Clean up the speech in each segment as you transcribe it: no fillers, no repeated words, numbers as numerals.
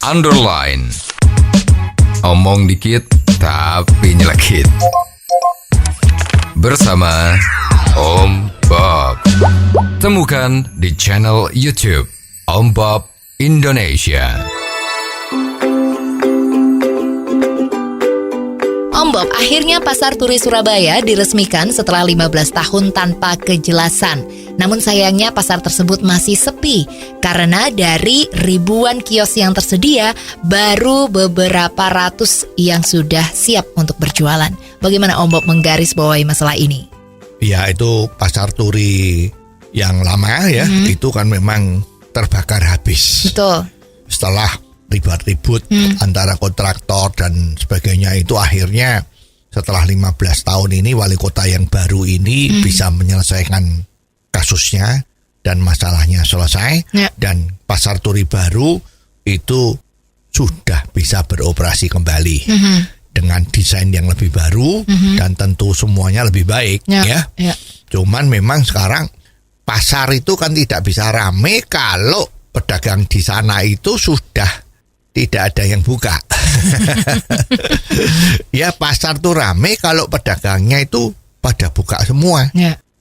underline. Omong dikit tapi nyelekit. Bersama Om Bob. Temukan di channel YouTube Om Bob Indonesia. Om Bob, akhirnya Pasar Turi Surabaya diresmikan setelah 15 tahun tanpa kejelasan. Namun sayangnya pasar tersebut masih sepi karena dari ribuan kios yang tersedia, baru beberapa ratus yang sudah siap untuk berjualan. Bagaimana Om Bob menggarisbawahi masalah ini? Ya, itu Pasar Turi yang lama ya, itu kan memang terbakar habis. Betul. Setelah ribut-ribut antara kontraktor dan sebagainya, itu akhirnya setelah 15 tahun ini wali kota yang baru ini bisa menyelesaikan kasusnya dan masalahnya selesai, dan Pasar Turi baru itu sudah bisa beroperasi kembali dengan desain yang lebih baru dan tentu semuanya lebih baik ya. Cuman memang sekarang pasar itu kan tidak bisa rame kalau pedagang di sana itu sudah tidak ada yang buka. Ya, pasar tuh rame kalau pedagangnya itu pada buka semua.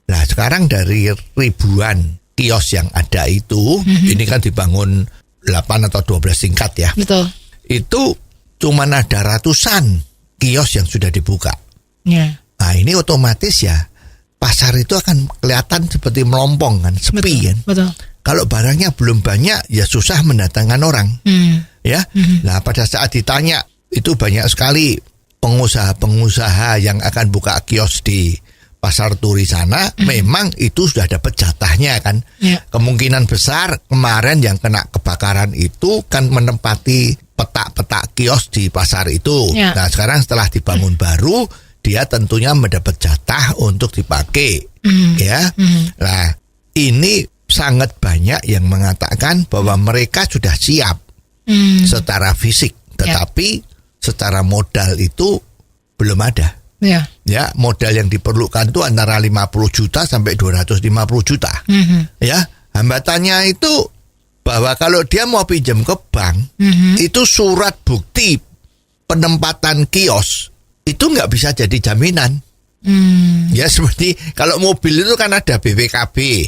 Nah, sekarang dari ribuan kios yang ada itu, ini kan dibangun 8 atau 12 tingkat ya. Betul. Itu cuman ada ratusan kios yang sudah dibuka. Nah, ini otomatis ya pasar itu akan kelihatan seperti melompong kan, sepi kan. Betul. Kalau barangnya belum banyak ya susah mendatangkan orang. Ya. Nah, pada saat ditanya itu banyak sekali pengusaha-pengusaha yang akan buka kios di Pasar Turi sana, memang itu sudah dapat jatahnya kan. Kemungkinan besar kemarin yang kena kebakaran itu kan menempati petak-petak kios di pasar itu. Nah, sekarang setelah dibangun baru, dia tentunya mendapat jatah untuk dipakai. Ya. Nah, ini sangat banyak yang mengatakan bahwa mereka sudah siap secara fisik, tetapi secara modal itu belum ada. Ya, modal yang diperlukan itu antara 50 juta sampai 250 juta. Ya, hambatannya itu bahwa kalau dia mau pinjam ke bank, itu surat bukti penempatan kios itu nggak bisa jadi jaminan. Ya, seperti kalau mobil itu kan ada BPKB.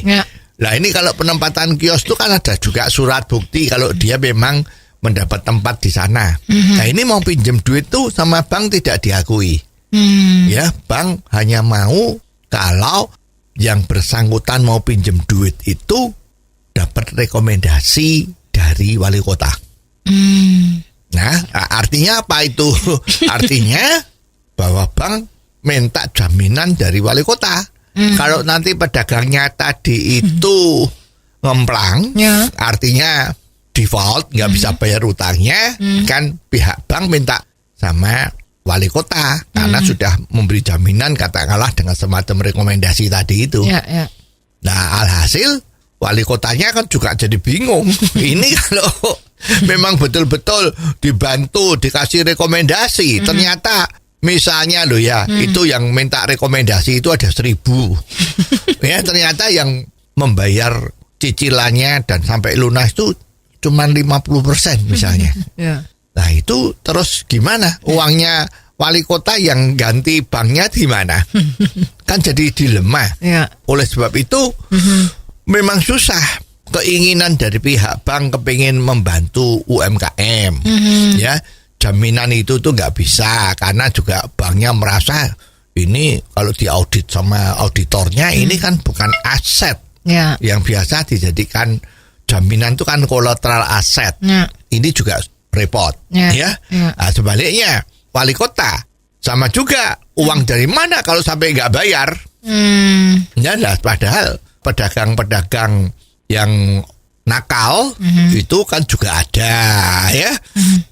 Nah, ini kalau penempatan kios itu kan ada juga surat bukti kalau dia memang mendapat tempat di sana. Nah, ini mau pinjam duit tuh sama bank tidak diakui. Ya, bank hanya mau kalau yang bersangkutan mau pinjam duit itu dapat rekomendasi dari wali kota. Nah, artinya apa itu? Artinya bahwa bank minta jaminan dari wali kota. Kalau nanti pedagangnya tadi itu ngemplang, artinya default, nggak bisa bayar utangnya, kan pihak bank minta sama wali kota karena sudah memberi jaminan, katakanlah dengan semacam rekomendasi tadi itu. Nah, alhasil wali kotanya kan juga jadi bingung. Ini kalau memang betul-betul dibantu, dikasih rekomendasi, ternyata misalnya loh ya, itu yang minta rekomendasi itu ada 1.000. Ya, ternyata yang membayar cicilannya dan sampai lunas itu cuma 50% misalnya. Nah, itu terus gimana? Uangnya wali kota yang ganti banknya di mana? Kan jadi dilema. Oleh sebab itu memang susah. Keinginan dari pihak bank kepingin membantu UMKM. Ya, jaminan itu tuh nggak bisa karena juga banknya merasa ini kalau diaudit sama auditornya ini kan bukan aset yang biasa dijadikan jaminan, itu kan kolateral aset. Ini juga repot. Ya. Nah, sebaliknya wali kota sama juga, uang dari mana kalau sampai nggak bayar? Ya, nah, padahal pedagang-pedagang yang nakal itu kan juga ada ya,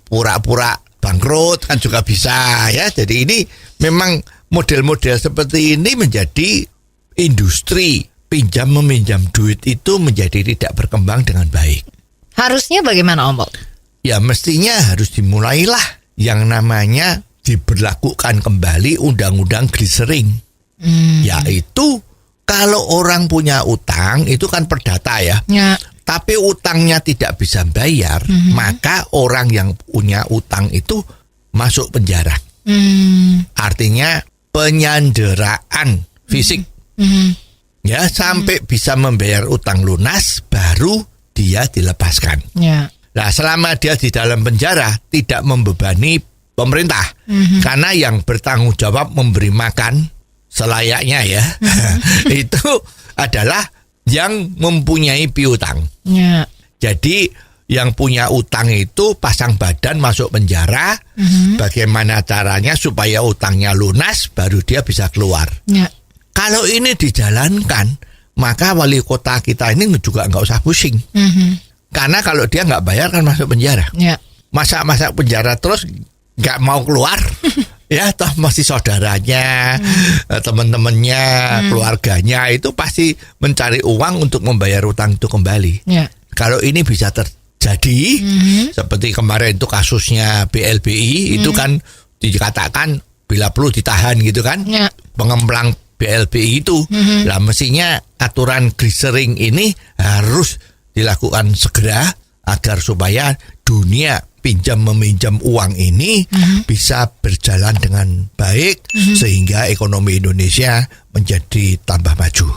pura-pura bangkrut kan juga bisa ya. Jadi ini memang model-model seperti ini menjadi industri pinjam meminjam duit itu menjadi tidak berkembang dengan baik. Harusnya bagaimana Om Bob? Ya, mestinya harus dimulailah yang namanya diberlakukan kembali undang-undang glycerin. Yaitu kalau orang punya utang itu kan perdata ya. tapi utangnya tidak bisa bayar, maka orang yang punya utang itu masuk penjara. Artinya penyanderaan fisik. Ya, sampai bisa membayar utang lunas baru dia dilepaskan. Ya. Nah, selama dia di dalam penjara tidak membebani pemerintah. Karena yang bertanggung jawab memberi makan selayaknya ya. Itu adalah yang mempunyai piutang. Ya. Jadi yang punya utang itu pasang badan masuk penjara. Bagaimana caranya supaya utangnya lunas baru dia bisa keluar. Ya. Kalau ini dijalankan, maka wali kota kita ini juga nggak usah pusing. Karena kalau dia nggak bayar kan masuk penjara. Ya. Masa penjara terus nggak mau keluar. Ya, toh masih saudaranya, teman-temannya, keluarganya itu pasti mencari uang untuk membayar utang itu kembali. Ya. Kalau ini bisa terjadi, seperti kemarin itu kasusnya BLBI, itu kan dikatakan bila perlu ditahan gitu kan, Ya. pengemplang BLBI itu. Lah mestinya aturan grisering ini harus dilakukan segera agar supaya dunia pinjam meminjam uang ini bisa berjalan dengan baik sehingga ekonomi Indonesia menjadi tambah maju.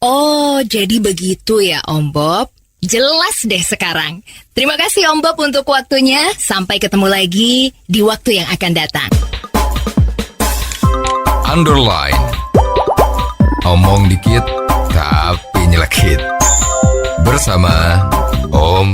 Oh, jadi begitu ya Om Bob. Jelas deh sekarang. Terima kasih Om Bob untuk waktunya. Sampai ketemu lagi di waktu yang akan datang. Underline. Omong dikit tapi nyelekit. Bersama Om